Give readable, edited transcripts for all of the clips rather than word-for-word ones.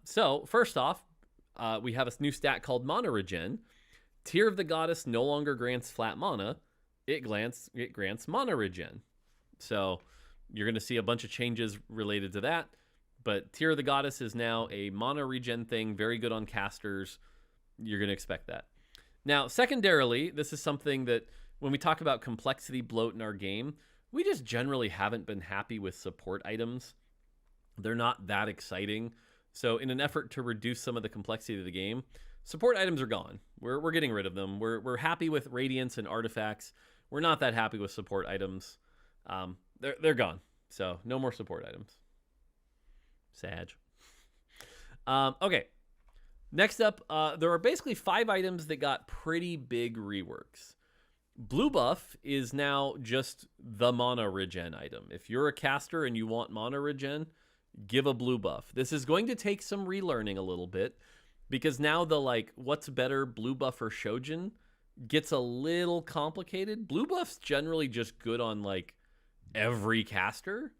So first off, we have a new stat called Mana Regen. Tear of the Goddess no longer grants flat mana. It grants Mana Regen. So you're going to see a bunch of changes related to that. But Tear of the Goddess is now a mana regen thing, very good on casters. You're going to expect that. Now, secondarily, this is something that when we talk about complexity bloat in our game, we just generally haven't been happy with support items. They're not that exciting. So in an effort to reduce some of the complexity of the game, support items are gone. We're getting rid of them. We're happy with Radiance and Artifacts. We're not that happy with support items. They're gone. So no more support items. Sad. Okay. Next up, there are basically 5 items that got pretty big reworks. Blue buff is now just the mana regen item. If you're a caster and you want mana regen, give a blue buff. This is going to take some relearning a little bit because now the what's better, blue buff or Shojin, gets a little complicated. Blue buff's generally just good on every caster,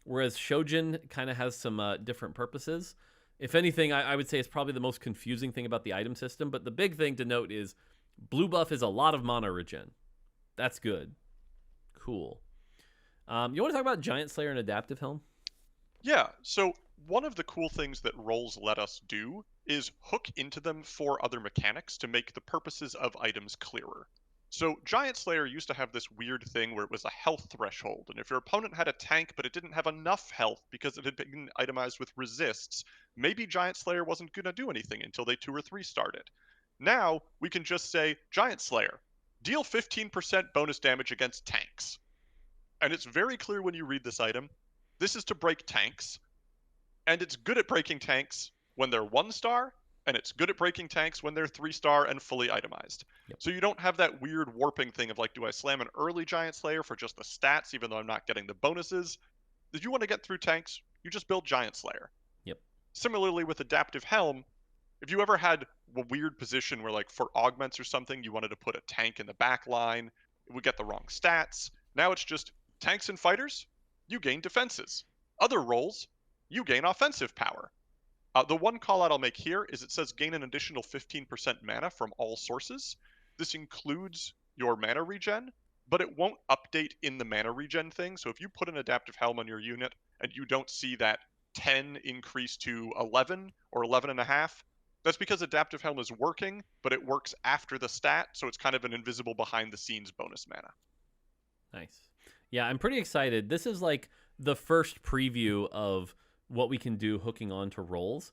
whereas Shojin kind of has some different purposes. If anything, I would say it's probably the most confusing thing about the item system, but the big thing to note is blue buff is a lot of mana regen. That's good. Cool. You want to talk about Giant Slayer and Adaptive Helm? Yeah, so one of the cool things that roles let us do is hook into them for other mechanics to make the purposes of items clearer. So Giant Slayer used to have this weird thing where it was a health threshold, and if your opponent had a tank but it didn't have enough health because it had been itemized with resists, maybe Giant Slayer wasn't going to do anything until they 2 or 3 started. Now, we can just say, Giant Slayer, deal 15% bonus damage against tanks. And it's very clear when you read this item, this is to break tanks, and it's good at breaking tanks when they're 1-star, and it's good at breaking tanks when they're 3-star and fully itemized. Yep. So you don't have that weird warping thing of do I slam an early Giant Slayer for just the stats even though I'm not getting the bonuses? If you want to get through tanks, you just build Giant Slayer. Yep. Similarly with Adaptive Helm, if you ever had a weird position where for augments or something you wanted to put a tank in the back line, it would get the wrong stats. Now it's just tanks and fighters, you gain defenses. Other roles, you gain offensive power. The one call out I'll make here is it says gain an additional 15% mana from all sources. This includes your mana regen, but it won't update in the mana regen thing. So if you put an Adaptive Helm on your unit and you don't see that 10 increase to 11 or 11.5, that's because Adaptive Helm is working, but it works after the stat, so it's kind of an invisible behind the scenes bonus mana. Nice. Yeah, I'm pretty excited. This is the first preview of what we can do hooking on to roles.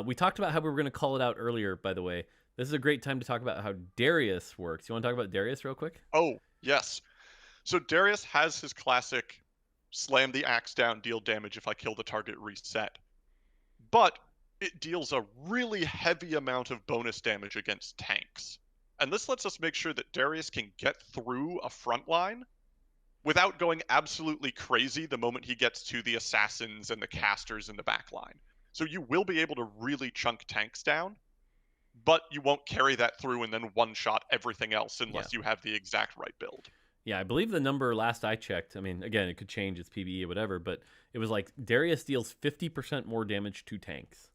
We talked about how we were going to call it out earlier, by the way. This is a great time to talk about how Darius works. You want to talk about Darius real quick? Oh, yes. So Darius has his classic slam the axe down, deal damage if I kill the target, reset. But it deals a really heavy amount of bonus damage against tanks. And this lets us make sure that Darius can get through a front line without going absolutely crazy the moment he gets to the assassins and the casters in the back line. So you will be able to really chunk tanks down, but you won't carry that through and then one-shot everything else unless you have the exact right build. Yeah, I believe the number last I checked, I mean, again, it could change, it's PvE or whatever, but it was Darius deals 50% more damage to tanks.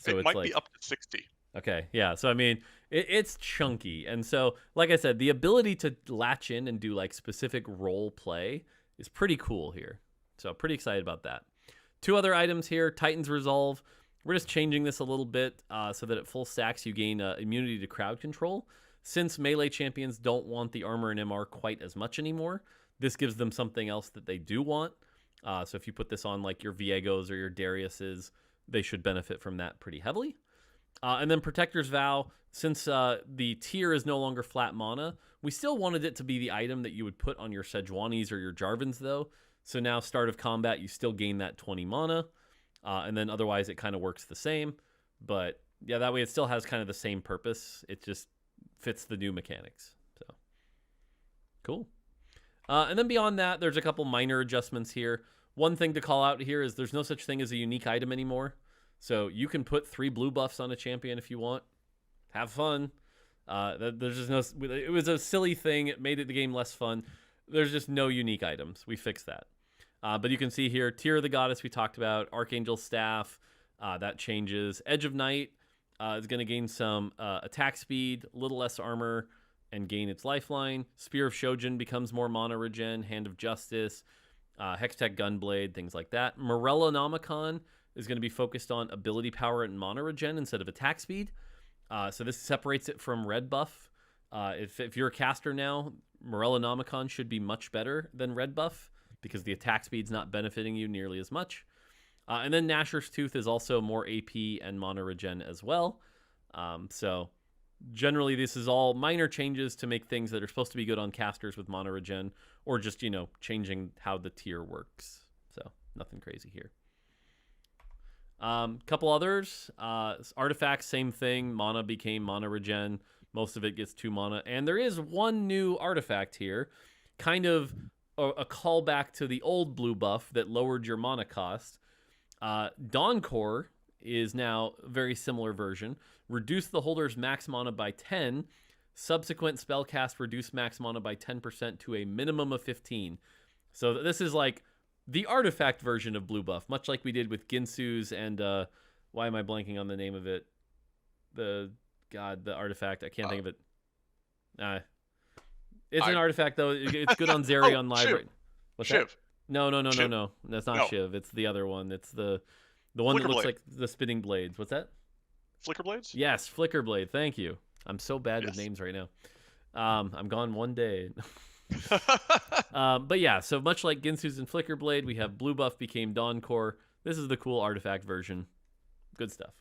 So it might be up to 60. Okay, yeah. So, I mean, it's chunky. And so, like I said, the ability to latch in and do specific role play is pretty cool here. So, pretty excited about that. 2 other items here, Titan's Resolve. We're just changing this a little bit so that at full stacks you gain immunity to crowd control. Since melee champions don't want the armor and MR quite as much anymore, this gives them something else that they do want. So if you put this on your Viegos or your Dariuses, they should benefit from that pretty heavily. And then Protector's Vow, since the tier is no longer flat mana, we still wanted it to be the item that you would put on your Sejuanis or your Jarvans, though. So now, start of combat, you still gain that 20 mana, and then otherwise it kind of works the same. But yeah, that way it still has kind of the same purpose. It just fits the new mechanics. So cool. And then beyond that, there's a couple minor adjustments here. One thing to call out here is there's no such thing as a unique item anymore. So you can put 3 blue buffs on a champion if you want. Have fun. There's just no. It was a silly thing. It made the game less fun. There's just no unique items. We fixed that. But you can see here, Tear of the Goddess we talked about, Archangel Staff, That changes. Edge of Night is going to gain some attack speed, a little less armor, and gain its lifeline. Spear of Shojin becomes more mana regen. Hand of Justice, Hextech Gunblade, things like that. Morellonomicon is going to be focused on ability power and mana regen instead of attack speed. So this separates it from Red Buff. If you're a caster now, Morellonomicon should be much better than Red Buff because the attack speed's not benefiting you nearly as much. And then Nashor's Tooth is also more AP and mana regen as well. So generally, this is all minor changes to make things that are supposed to be good on casters with mana regen, or just, changing how the tier works. So nothing crazy here. Couple others. Artifacts, same thing. Mana became mana regen. Most of it gets 2 mana. And there is one new artifact here, kind of a callback to the old blue buff that lowered your mana cost. Dawn Core is now a very similar version. Reduce the holder's max mana by 10. Subsequent spellcast reduce max mana by 10% to a minimum of 15. So this is like the artifact version of blue buff, much like we did with Ginsu's and why am I blanking on the name of it? The artifact. I can't think of it. It's an artifact though. It's good on Zerion Live. Shiv. Right? What's Shiv. that? No. Shiv. That's not No. Shiv. It's the other one. It's the one that looks Flickerblade. like the spinning blades. What's that? Flicker blades? Yes, Flickerblade. Thank you. I'm so bad with Yes. names right now. I'm gone one day. But yeah, so much like Ginsu's and Flickerblade, we have blue buff became Dawn Core. This is the cool artifact version. Good stuff.